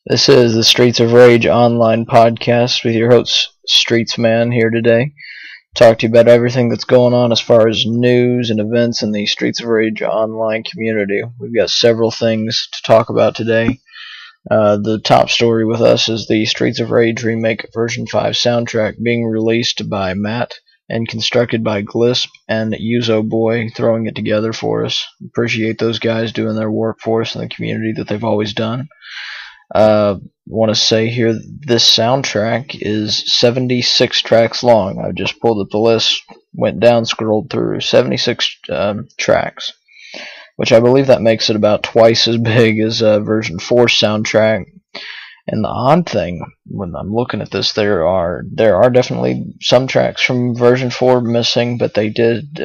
This is the Streets of Rage online podcast with your host, Streetsman, here today. Talk to you about everything that's going on as far as news and events in the Streets of Rage online community. We've got several things to talk about today. The top story with us is the Streets of Rage Remake version 5 soundtrack being released by Matt and constructed by Glisp and Yuzo Boy, throwing it together for us. Appreciate those guys doing their work for us in the community that they've always done. Want to say here, this soundtrack is 76 tracks long. I just pulled up the list, went down, scrolled through 76 tracks, which I believe that makes it about twice as big as version 4 soundtrack. And the odd thing, when I'm looking at this, there are definitely some tracks from version 4 missing, but they did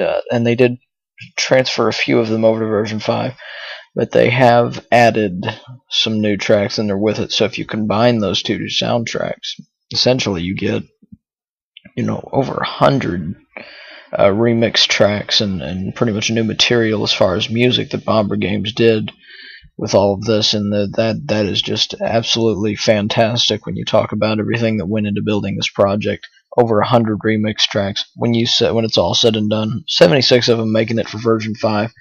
transfer a few of them over to version 5. But they have added some new tracks in there with it. So if you combine those two soundtracks, essentially you get, over 100 remix tracks and pretty much new material as far as music that Bomber Games did with all of this. And that is just absolutely fantastic when you talk about everything that went into building this project. Over 100 remix tracks when it's all said and done. 76 of them making it for version 5.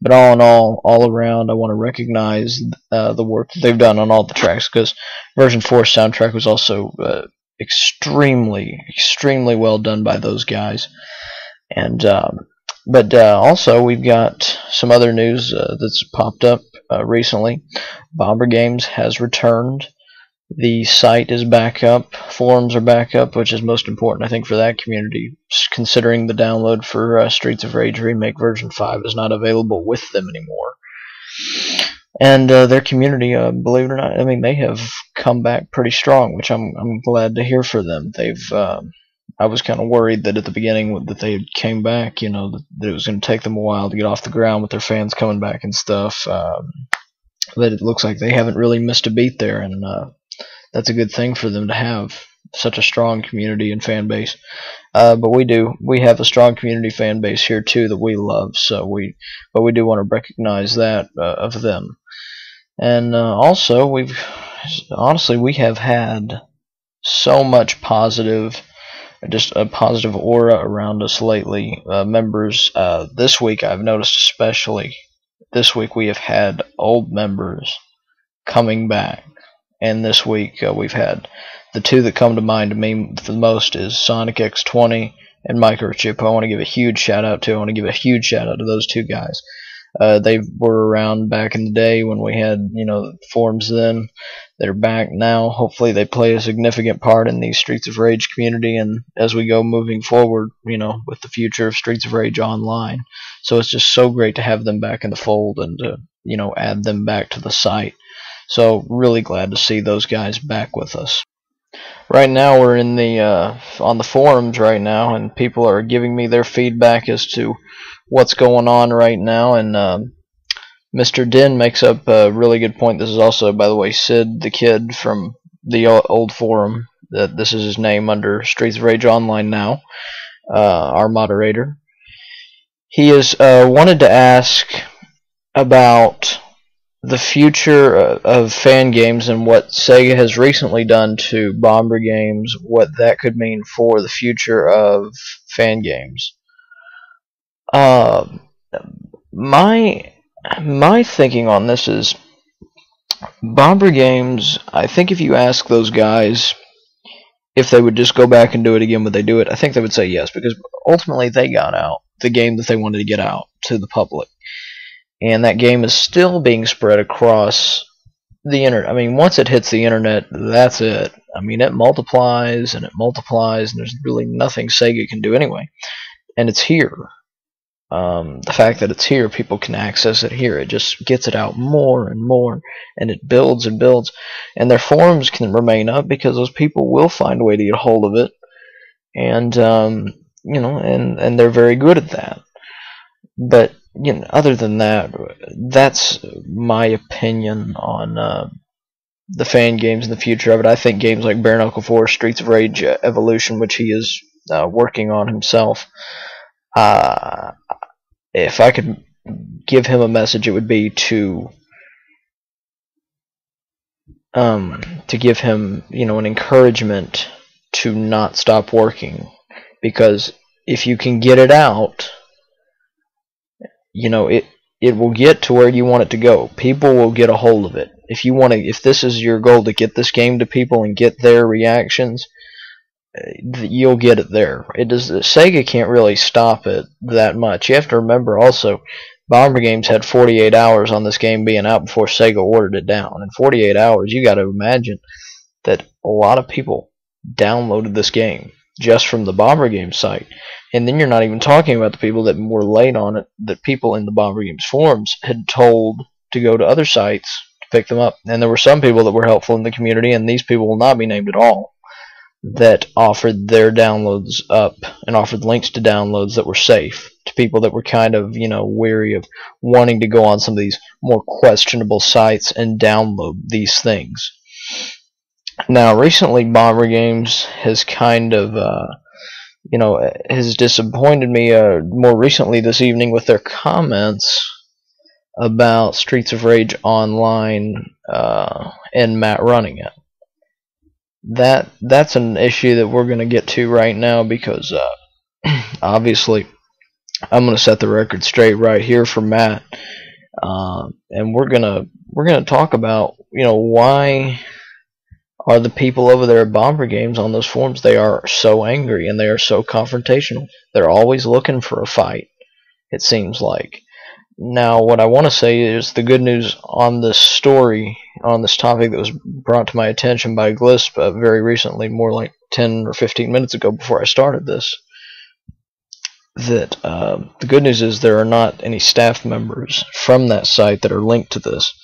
But all in all around, I want to recognize the work that they've done on all the tracks, because version 4 soundtrack was also extremely well done by those guys. And but also we've got some other news that's popped up recently. Bomber Games has returned. The site is back up, forums are back up, which is most important, I think, for that community, considering the download for Streets of Rage Remake version 5 is not available with them anymore. And their community, believe it or not, they have come back pretty strong, which I'm glad to hear for them. I was kind of worried that at the beginning that they came back, that it was going to take them a while to get off the ground with their fans coming back and stuff. But it looks like they haven't really missed a beat there, and that's a good thing for them to have such a strong community and fan base. But we have a strong community fan base here too that we love. But we do want to recognize that of them. And also we have had so much just a positive aura around us lately. Members this week, I've noticed especially this week, we have had old members coming back. And this week we've had the two that come to mind to me the most is Sonic X20 and Microchip. I want to give a huge shout out to those two guys. They were around back in the day when we had forums then. They're back now. Hopefully they play a significant part in the Streets of Rage community and as we go moving forward, with the future of Streets of Rage Online. So it's just so great to have them back in the fold and to add them back to the site. So really glad to see those guys back with us. Right now we're in on the forums right now, and people are giving me their feedback as to what's going on right now. And Mr. Din makes up a really good point. This is also, by the way, Sid the Kid from the old forum. This is his name under Streets of Rage Online now. Our moderator. He has wanted to ask about the future of fan games and what Sega has recently done to Bomber Games, what that could mean for the future of fan games. My thinking on this is Bomber Games, I think if you ask those guys if they would just go back and do it again, would they do it? I think they would say yes, because ultimately they got out the game that they wanted to get out to the public. And that game is still being spread across the internet. Once it hits the internet, that's it. It multiplies, and there's really nothing Sega can do anyway. And it's here. The fact that it's here, people can access it here. It just gets it out more and more, and it builds and builds. And their forums can remain up because those people will find a way to get a hold of it. And, and they're very good at that. But other than that, that's my opinion on the fan games in the future of it. I think games like Bare Knuckle 4, Streets of Rage Evolution, which he is working on himself, if I could give him a message, it would be to to give him, an encouragement to not stop working, because if you can get it out, it will get to where you want it to go. People will get a hold of it. If this is your goal, to get this game to people and get their reactions, you'll get it there. Sega can't really stop it that much. You have to remember also, Bomber Games had 48 hours on this game being out before Sega ordered it down. In 48 hours, you got to imagine that a lot of people downloaded this game just from the Bomber Games site. And then you're not even talking about the people that were late on it, that people in the Bomber Games forums had told to go to other sites to pick them up. And there were some people that were helpful in the community, and these people will not be named at all, that offered their downloads up and offered links to downloads that were safe to people that were kind of, weary of wanting to go on some of these more questionable sites and download these things. Now, recently, Bomber Games has kind of, has disappointed me more recently this evening with their comments about Streets of Rage Online and Matt running it. That's an issue that we're going to get to right now, because obviously I'm going to set the record straight right here for Matt, and we're gonna talk about why are the people over there at Bomber Games on those forums, they are so angry and they are so confrontational. They're always looking for a fight, it seems like. Now, what I want to say is the good news on this story, on this topic that was brought to my attention by Glisp very recently, more like 10 or 15 minutes ago before I started this, that the good news is there are not any staff members from that site that are linked to this.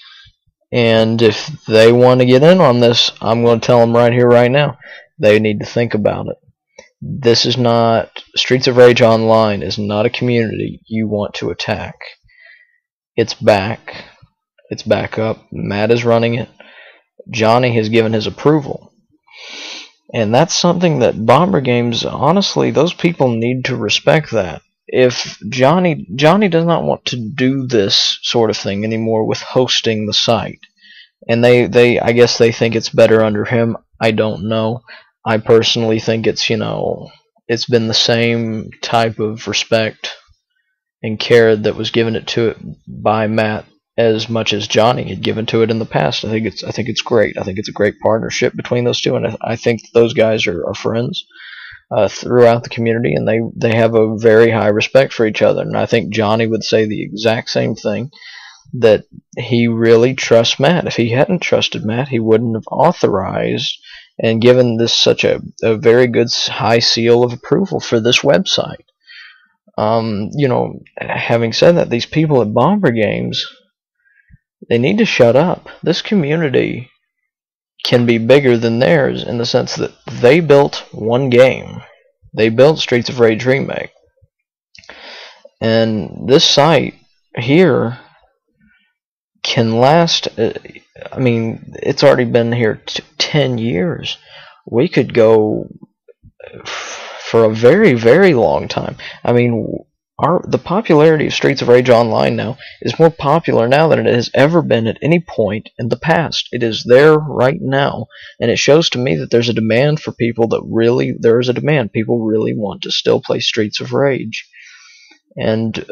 And if they want to get in on this, I'm going to tell them right here, right now, they need to think about it. This is not, Streets of Rage Online is not a community you want to attack. It's back. It's back up. Matt is running it. Johnny has given his approval. And that's something that Bomber Games, honestly, those people need to respect that. If Johnny does not want to do this sort of thing anymore with hosting the site, and I guess they think it's better under him. I don't know. I personally think it's it's been the same type of respect and care that was given to it by Matt as much as Johnny had given to it in the past. I think it's great. I think it's a great partnership between those two, and I think those guys are friends throughout the community, and they have a very high respect for each other. And I think Johnny would say the exact same thing, that he really trusts Matt. If he hadn't trusted Matt, he wouldn't have authorized and given this such a very good high seal of approval for this website. Having said that, these people at Bomber Games, they need to shut up. This community can be bigger than theirs in the sense that they built one game. They built Streets of Rage Remake. And this site here can last, it's already been here 10 years. We could go for a very, very long time. The popularity of Streets of Rage Online now is more popular now than it has ever been at any point in the past. It is there right now, and it shows to me that there's a demand for people there is a demand. People really want to still play Streets of Rage. And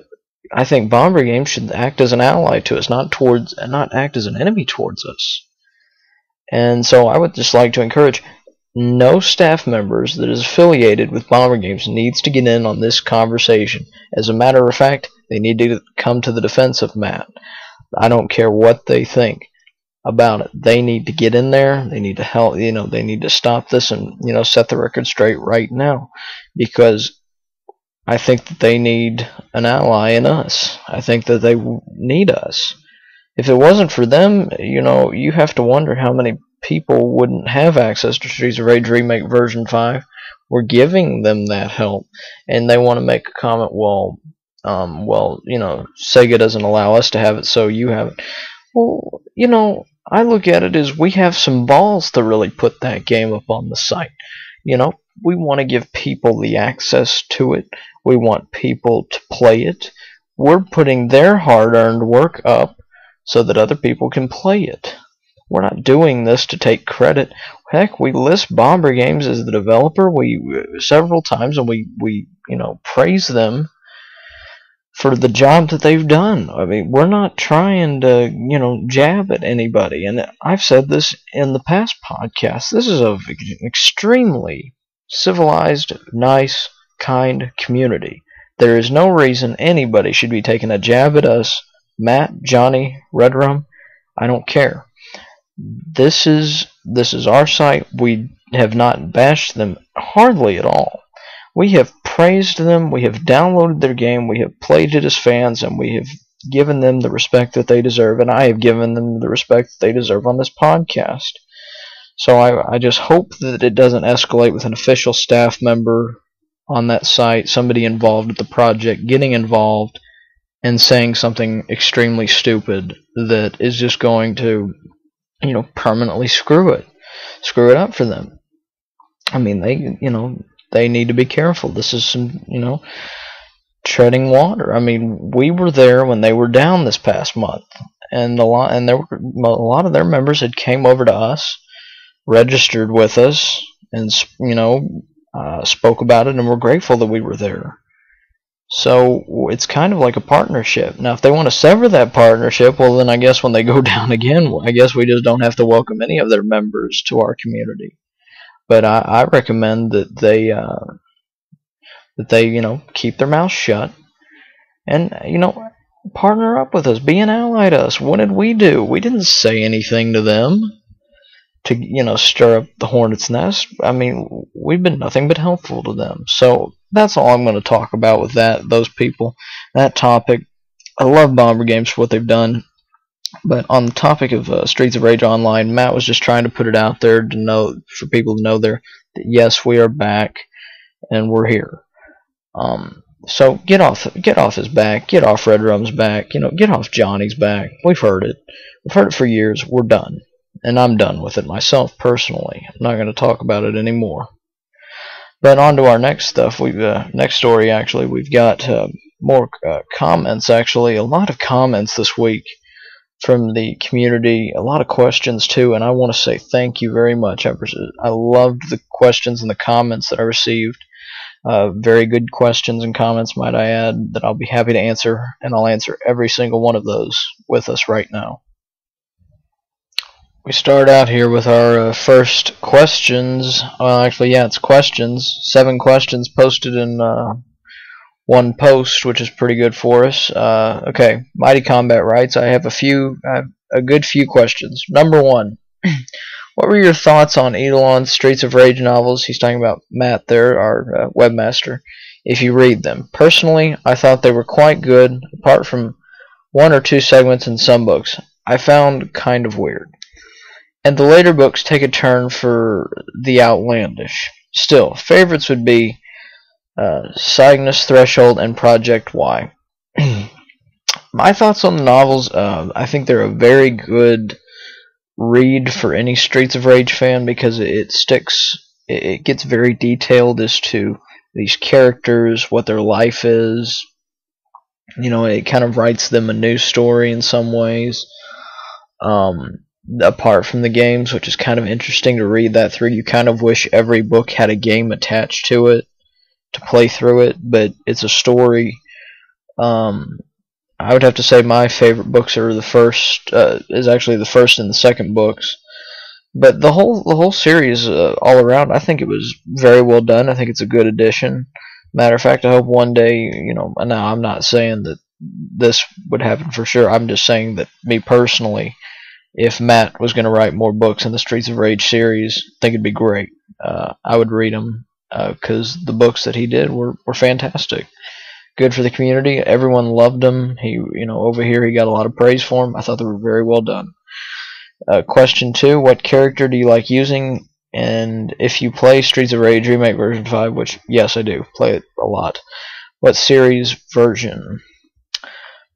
I think Bomber Games should act as an ally to us, not act as an enemy towards us. And so I would just like to encourage no staff members that is affiliated with Bomber Games needs to get in on this conversation. As a matter of fact, they need to come to the defense of Matt. I don't care what they think about it. They need to get in there. They need to help. They need to stop this and set the record straight right now, because I think that they need an ally in us. I think that they need us. If it wasn't for them, you have to wonder how many people wouldn't have access to Streets of Rage Remake version 5. We're giving them that help, and they want to make a comment, Sega doesn't allow us to have it, so you have it. Well, I look at it as we have some balls to really put that game up on the site. We want to give people the access to it. We want people to play it. We're putting their hard-earned work up so that other people can play it. We're not doing this to take credit. Heck, we list Bomber Games as the developer several times, and we praise them for the job that they've done. I mean, we're not trying to, jab at anybody. And I've said this in the past podcasts. This is an extremely civilized, nice, kind community. There is no reason anybody should be taking a jab at us. Matt, Johnny, Redrum, I don't care. This is our site. We have not bashed them hardly at all. We have praised them, we have downloaded their game, we have played it as fans, and we have given them the respect that they deserve, and I have given them the respect that they deserve on this podcast. So I just hope that it doesn't escalate with an official staff member on that site, somebody involved with the project, getting involved and saying something extremely stupid that is just going to, permanently screw it up for them. I mean, they need to be careful. This is some, treading water. I mean, we were there when they were down this past month, and a lot of their members had came over to us, registered with us, and spoke about it, and we're grateful that we were there. So it's kind of like a partnership. Now, if they want to sever that partnership, well, then I guess when they go down again, I guess we just don't have to welcome any of their members to our community. But I recommend that they keep their mouths shut and, partner up with us, be an ally to us. What did we do? We didn't say anything to them to, stir up the hornet's nest. I mean, we've been nothing but helpful to them. So that's all I'm going to talk about with those people, that topic. I love Bomber Games for what they've done. But on the topic of Streets of Rage Online, Matt was just trying to put it out there for people to know that yes, we are back and we're here. So get off his back, get off Redrum's back, get off Johnny's back. We've heard it for years. We're done, and I'm done with it myself personally. I'm not going to talk about it anymore. But on to our next stuff. Next story actually. We've got more comments actually. A lot of comments this week from the community, a lot of questions too, and I want to say thank you very much. I loved the questions and the comments that I received. Very good questions and comments, might I add, that I'll be happy to answer, and I'll answer every single one of those with us right now. We start out here with our first questions. Well, actually, yeah, it's questions. 7 questions posted in one post, which is pretty good for us. Okay, Mighty Combat writes, I have a good few questions. Number 1, what were your thoughts on Eidolon's Streets of Rage novels? He's talking about Matt there, our webmaster. If you read them. Personally, I thought they were quite good, apart from 1 or 2 segments in some books I found kind of weird. And the later books take a turn for the outlandish. Still, favorites would be Cygnus Threshold and Project Y. My thoughts on the novels, I think they're a very good read for any Streets of Rage fan because it gets very detailed as to these characters, what their life is. It kind of writes them a new story in some ways. Apart from the games, which is kind of interesting to read that through. You kind of wish every book had a game attached to it to play through it, but it's a story. I would have to say my favorite books are the first and the second books, but the whole series all around, I think it was very well done. I think it's a good addition. Matter of fact, I hope one day, now I'm not saying that this would happen for sure. I'm just saying that me personally, if Matt was going to write more books in the Streets of Rage series, I think it'd be great. I would read them because the books that he did were fantastic. Good for the community. Everyone loved them. He, over here he got a lot of praise for them. I thought they were very well done. Question 2: what character do you like using? And if you play Streets of Rage Remake version 5, which yes I do, play it a lot. What series version?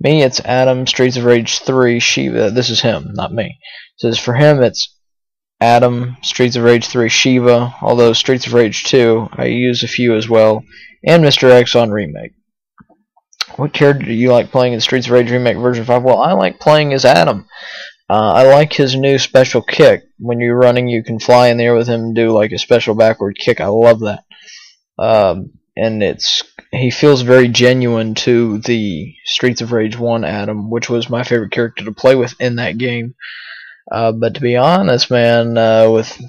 Me, it's Adam. Streets of Rage 3, Shiva. This is him, not me. It says for him it's Adam, Streets of Rage 3, Shiva, although Streets of Rage 2, I use a few as well, and Mr. X on Remake. What character do you like playing in Streets of Rage Remake version 5? Well, I like playing as Adam. I like his new special kick. When you're running, you can fly in the air with him and do like a special backward kick. I love that. And he feels very genuine to the Streets of Rage 1 Adam, which was my favorite character to play with in that game. But to be honest, man, with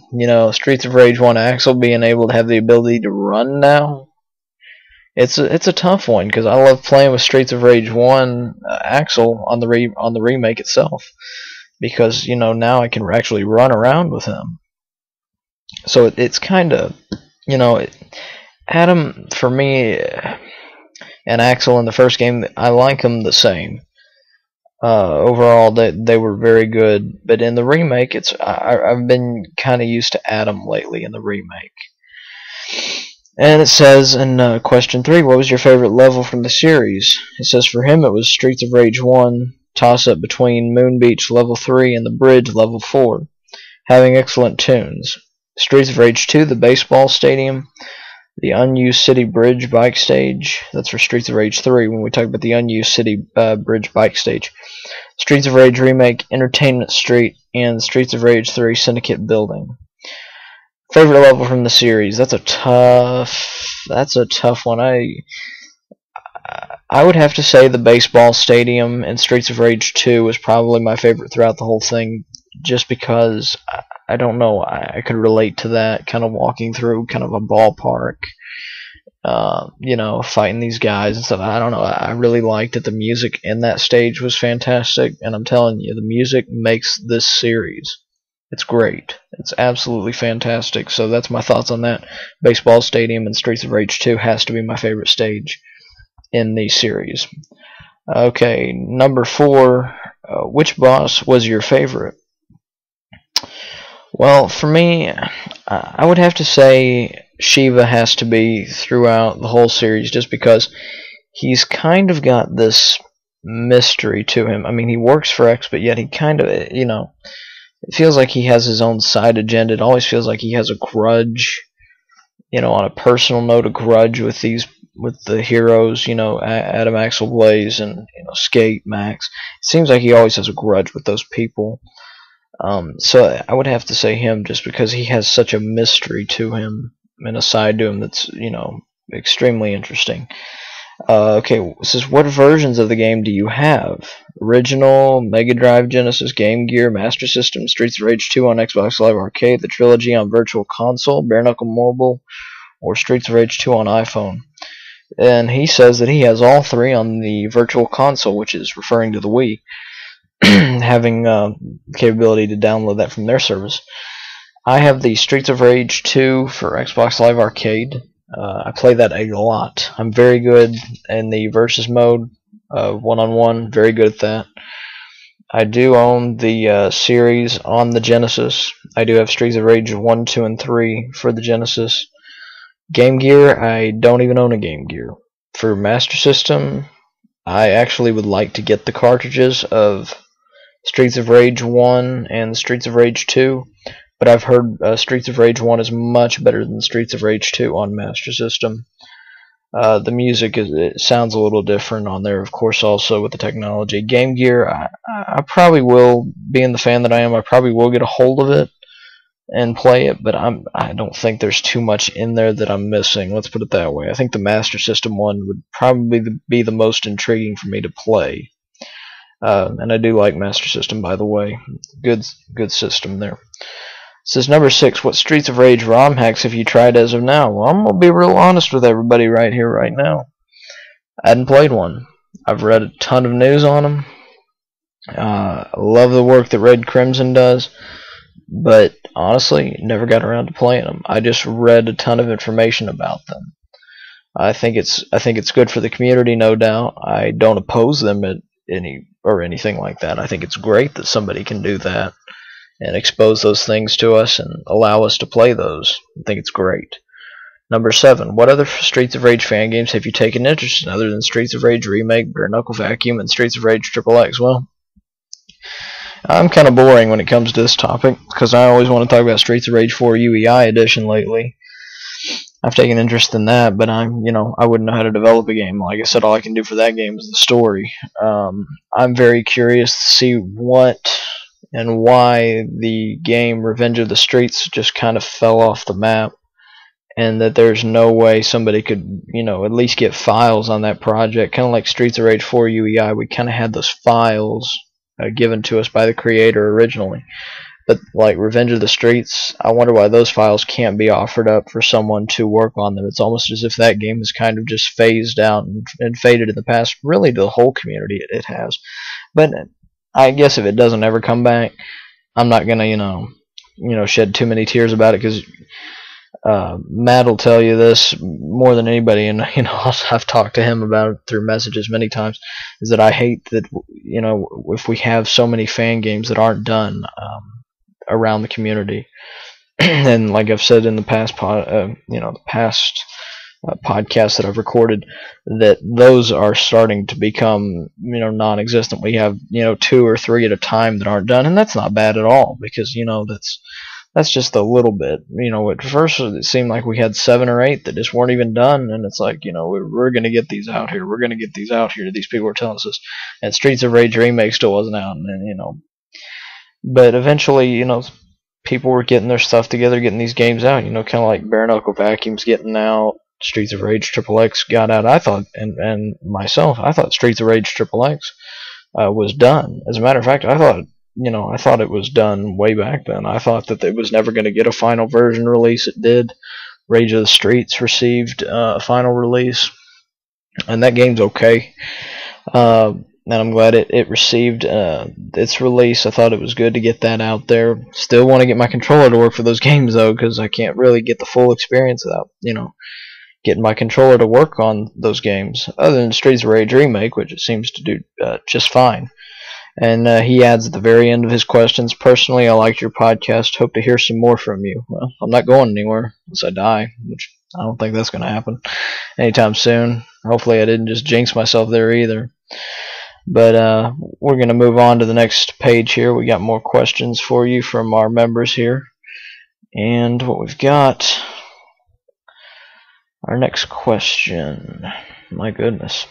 Streets of Rage 1 Axel being able to have the ability to run now, it's a tough one because I love playing with Streets of Rage 1 Axel on the remake itself, because now I can actually run around with him. So it's kind of Adam for me and Axel in the first game, I like them the same. Overall, they were very good, but in the remake, I've been kind of used to Adam lately in the remake. And it says in question 3, what was your favorite level from the series? It says for him it was Streets of Rage 1, toss-up between Moon Beach level 3 and the Bridge level 4, having excellent tunes. Streets of Rage 2, the baseball stadium, the unused City Bridge bike stage. That's for Streets of Rage 3 when we talk about the unused City Bridge bike stage. Streets of Rage Remake, Entertainment Street, and Streets of Rage 3 Syndicate Building. Favorite level from the series? That's a tough one. I would have to say the baseball stadium in Streets of Rage 2 was probably my favorite throughout the whole thing, just because I don't know, I could relate to that, kind of walking through kind of a ballpark, fighting these guys and stuff. I don't know, I really liked it. The music in that stage was fantastic, and I'm telling you, the music makes this series. It's great. It's absolutely fantastic. So that's my thoughts on that. Baseball Stadium and Streets of Rage 2 has to be my favorite stage in the series. Okay, number 4, which boss was your favorite? Well, for me, I would have to say Shiva has to be throughout the whole series, just because he's kind of got this mystery to him. I mean, he works for X, but yet he kind of, it feels like he has his own side agenda. It always feels like he has a grudge, on a personal note, a grudge with the heroes, Adam, Axel, Blaze, and Skate, Max. It seems like he always has a grudge with those people. So I would have to say him, just because he has such a mystery to him and a side to him that's extremely interesting. Okay, it says, what versions of the game do you have? Original, Mega Drive, Genesis, Game Gear, Master System, Streets of Rage 2 on Xbox Live Arcade, the Trilogy on Virtual Console, Bare Knuckle Mobile, or Streets of Rage 2 on iPhone? And he says that he has all 3 on the Virtual Console, which is referring to the Wii, having the capability to download that from their service. I have the Streets of Rage 2 for Xbox Live Arcade. I play that a lot. I'm very good in the versus mode, one-on-one, very good at that. I do own the series on the Genesis. I do have Streets of Rage 1, 2, and 3 for the Genesis. Game Gear, I don't even own a Game Gear. For Master System, I actually would like to get the cartridges of Streets of Rage 1 and Streets of Rage 2. But I've heard Streets of Rage 1 is much better than Streets of Rage 2 on Master System. The music it sounds a little different on there, of course, also with the technology. Game Gear, I probably will, being the fan that I am, I probably will get a hold of it and play it, but I don't think there's too much in there that I'm missing. Let's put it that way. I think the Master System one would probably be the most intriguing for me to play. And I do like Master System, by the way. Good system there. It says number 6, what Streets of Rage ROM hacks have you tried as of now? Well, I'm going to be real honest with everybody right here, right now. I hadn't played one. I've read a ton of news on them. I love the work that Red Crimson does, but honestly, never got around to playing them. I just read a ton of information about them. I think it's good for the community, no doubt. I don't oppose them at anything like that. I think it's great that somebody can do that and expose those things to us and allow us to play those. I think it's great. Number 7, what other Streets of Rage fan games have you taken interest in other than Streets of Rage Remake, Bare Knuckle Vacuum, and Streets of Rage XXX? Well, I'm kind of boring when it comes to this topic, because I always want to talk about Streets of Rage 4 UEI edition lately. I've taken interest in that, but I wouldn't know how to develop a game. Like I said, all I can do for that game is the story. I'm very curious to see what and why the game Revenge of the Streets just kind of fell off the map, and that there's no way somebody could, at least get files on that project. Kind of like Streets of Rage 4 UEI, we kind of had those files given to us by the creator originally. But like Revenge of the Streets, I wonder why those files can't be offered up for someone to work on them. It's almost as if that game has kind of just phased out and faded in the past, really to the whole community it has. But I guess if it doesn't ever come back, I'm not gonna, shed too many tears about it, because Matt will tell you this more than anybody, and I've talked to him about it through messages many times, is that I hate that if we have so many fan games that aren't done around the community. And like I've said in the past podcasts that I've recorded, that those are starting to become non-existent. We have 2 or 3 at a time that aren't done, and that's not bad at all, because that's just a little bit. At first it seemed like we had 7 or 8 that just weren't even done, and it's like, we're going to get these out here. We're going to get these out here. These people were telling us this. And Streets of Rage Remake still wasn't out, and but eventually, people were getting their stuff together, getting these games out, kind of like Bare Knuckle Vacuum's getting out, Streets of Rage XXX got out. I thought, and myself, I thought Streets of Rage XXX was done. As a matter of fact, I thought it was done way back then. I thought that it was never going to get a final version release. It did. Rage of the Streets received a final release, and that game's okay. And I'm glad it received its release. I thought it was good to get that out there. Still want to get my controller to work for those games, though, because I can't really get the full experience without, getting my controller to work on those games, other than Streets of Rage Remake, which it seems to do just fine. And he adds at the very end of his questions, "Personally, I liked your podcast. Hope to hear some more from you." Well, I'm not going anywhere unless I die, which I don't think that's going to happen anytime soon. Hopefully I didn't just jinx myself there either. But we're going to move on to the next page here. We got more questions for you from our members here. And what we've got, our next question. My goodness.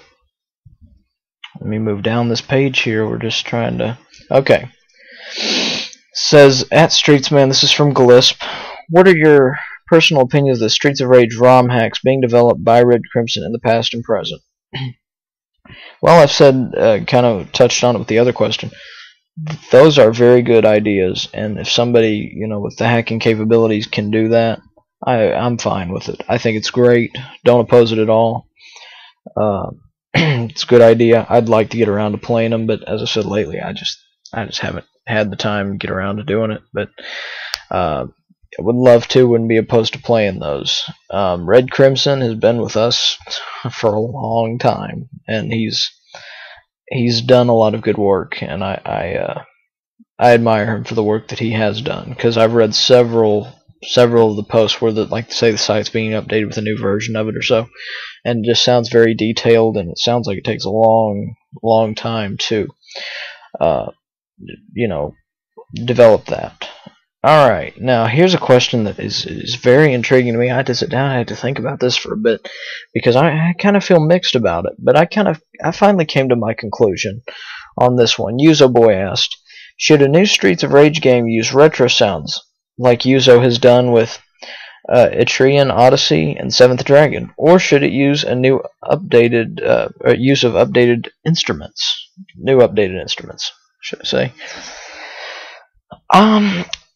Let me move down this page here. We're just trying to... Okay. Says, at Streetsman, this is from Glisp. What are your personal opinions of the Streets of Rage ROM hacks being developed by Red Crimson in the past and present? Well, I've said, kind of touched on it with the other question. Those are very good ideas, and if somebody, with the hacking capabilities can do that, I'm fine with it. I think it's great. Don't oppose it at all. It's a good idea. I'd like to get around to playing them, but as I said lately, I just haven't had the time to get around to doing it. But I would love to. Wouldn't be opposed to playing those. Red Crimson has been with us for a long time, and he's done a lot of good work, and I admire him for the work that he has done, because I've read several of the posts where the site's being updated with a new version of it or so, and it just sounds very detailed, and it sounds like it takes a long time to develop that. Alright, now here's a question that is very intriguing to me. I had to sit down, I had to think about this for a bit, because I kind of feel mixed about it, but I finally came to my conclusion on this one. Yuzo Boy asked, should a new Streets of Rage game use retro sounds, like Yuzo has done with Etrian Odyssey and Seventh Dragon, or should it use a new updated use of updated instruments? New updated instruments, should I say?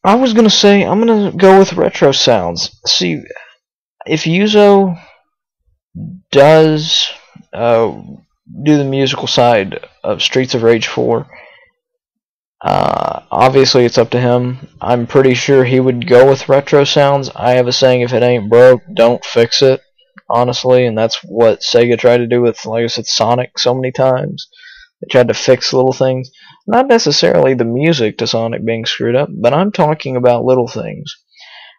I was gonna say I'm gonna go with retro sounds. See, if Yuzo does do the musical side of Streets of Rage 4, obviously it's up to him. I'm pretty sure he would go with retro sounds. I have a saying: if it ain't broke, don't fix it. Honestly, and that's what Sega tried to do with, like I said, Sonic so many times. They tried to fix little things. Not necessarily the music to Sonic being screwed up, but I'm talking about little things.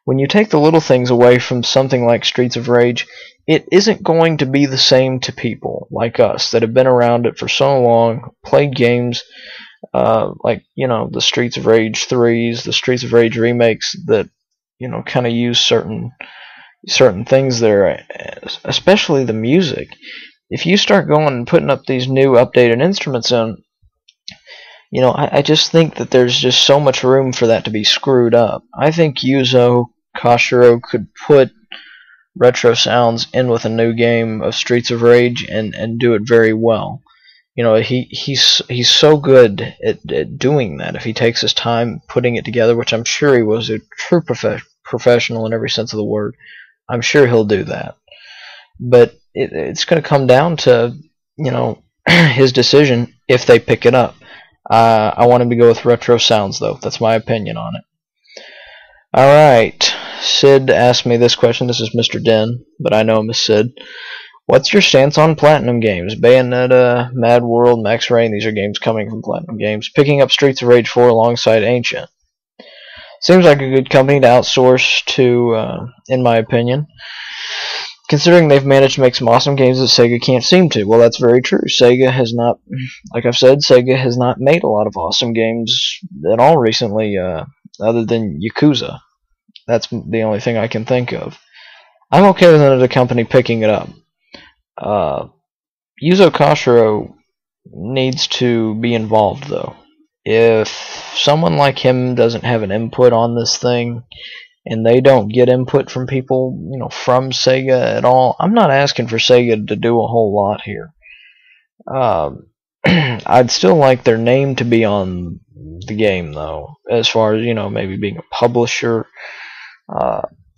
When you take the little things away from something like Streets of Rage, it isn't going to be the same to people like us that have been around it for so long, played games like, the Streets of Rage 3s, the Streets of Rage remakes that, kind of use certain things there, especially the music. If you start going and putting up these new updated instruments in, I just think that there's just so much room for that to be screwed up. I think Yuzo Koshiro could put Retro Sounds in with a new game of Streets of Rage and do it very well. He's so good at doing that. If he takes his time putting it together, which I'm sure he was a true professional in every sense of the word, I'm sure he'll do that. But it's going to come down to his decision if they pick it up. I want him to go with Retro Sounds, though. That's my opinion on it. Alright, Sid asked me this question. This is Mr. Den, but I know him as Sid. What's your stance on Platinum games? Bayonetta, Mad World, Max Rain, these are games coming from Platinum Games. Picking up Streets of Rage 4 alongside Ancient. Seems like a good company to outsource to, in my opinion. Considering they've managed to make some awesome games that Sega can't seem to. Well, that's very true. Sega has not, like I've said, Sega has not made a lot of awesome games at all recently, other than Yakuza. That's the only thing I can think of. I'm okay with another company picking it up. Yuzo Koshiro needs to be involved, though. If someone like him doesn't have an input on this thing, and they don't get input from people, from Sega at all, I'm not asking for Sega to do a whole lot here. I'd still like their name to be on the game, though, as far as, maybe being a publisher.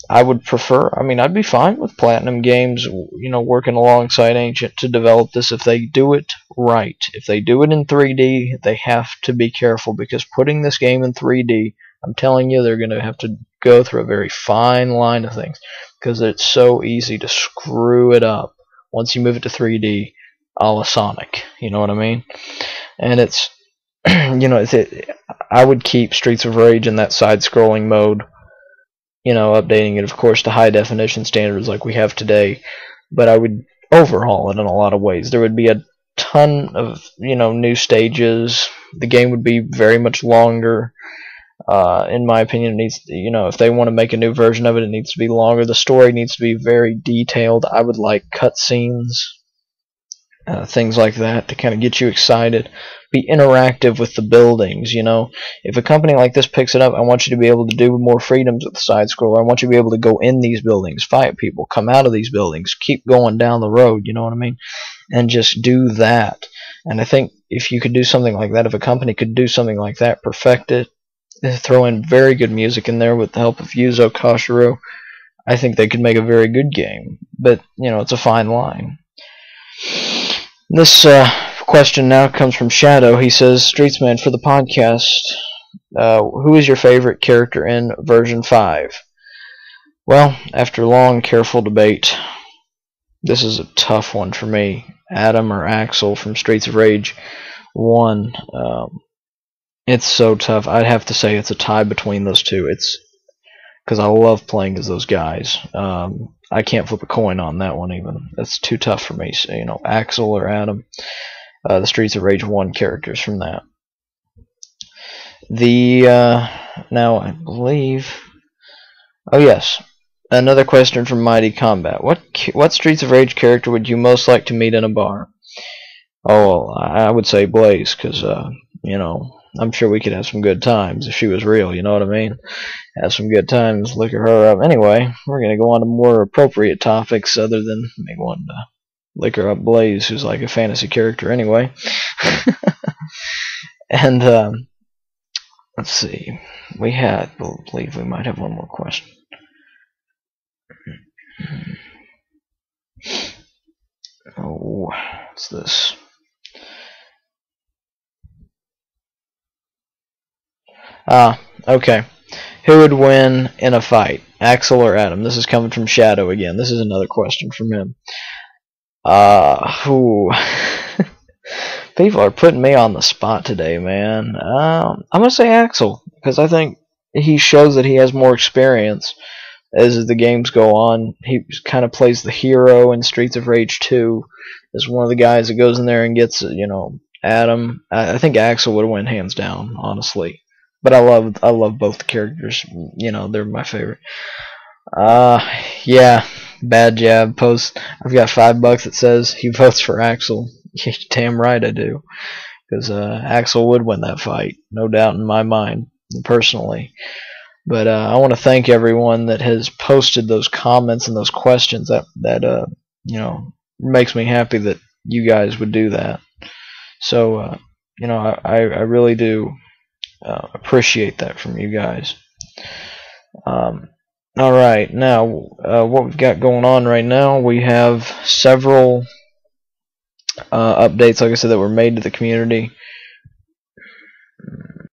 I would prefer, I'd be fine with Platinum Games, working alongside Ancient to develop this if they do it right. If they do it in 3D, they have to be careful, because putting this game in 3D, I'm telling you, they're going to have to go through a very fine line of things, because it's so easy to screw it up once you move it to 3D, a la Sonic, you know what I mean? And it's, I would keep Streets of Rage in that side-scrolling mode, updating it, of course, to high definition standards like we have today, but I would overhaul it in a lot of ways. There would be a ton of, new stages. The game would be very much longer. In my opinion, it needs to, if they want to make a new version of it, it needs to be longer. The story needs to be very detailed. I would like cutscenes, things like that to kind of get you excited. Be interactive with the buildings, If a company like this picks it up, I want you to be able to do more freedoms with the side scroller. I want you to be able to go in these buildings, fight people, come out of these buildings, keep going down the road, you know what I mean? And just do that. And I think if you could do something like that, if a company could do something like that, perfect it, throw in very good music in there with the help of Yuzo Koshiro, I think they could make a very good game. But, it's a fine line. This question now comes from Shadow. He says, Streetsman, for the podcast, who is your favorite character in version 5? Well, after long, careful debate, this is a tough one for me. Adam or Axel from Streets of Rage 1. It's so tough. I'd have to say it's a tie between those two. It's because I love playing as those guys. I can't flip a coin on that one even. That's too tough for me. So, Axel or Adam. The Streets of Rage 1 characters from that. Now I believe... Oh yes, another question from Mighty Combat. What Streets of Rage character would you most like to meet in a bar? Oh, well, I would say Blaze, because, I'm sure we could have some good times if she was real, you know what I mean? Have some good times, liquor her up. Anyway, we're going to go on to more appropriate topics other than me wanting to liquor up Blaze, who's like a fantasy character anyway. And, let's see. I believe we might have one more question. Oh, what's this? Okay. Who would win in a fight, Axel or Adam? This is coming from Shadow again. This is another question from him. People are putting me on the spot today, man. I'm gonna say Axel, because I think he shows that he has more experience as the games go on. He kind of plays the hero in Streets of Rage 2 as one of the guys that goes in there and gets, Adam. I think Axel would win hands down, honestly. But I love both the characters. They're my favorite. Yeah, Bad Jab post. I've got $5 that says he votes for Axel. Damn right I do. because Axel would win that fight, no doubt in my mind, personally. But I want to thank everyone that has posted those comments and those questions. That makes me happy that you guys would do that. So I really do appreciate that from you guys. All right, now what we've got going on right now, we have several updates, like I said, that were made to the community.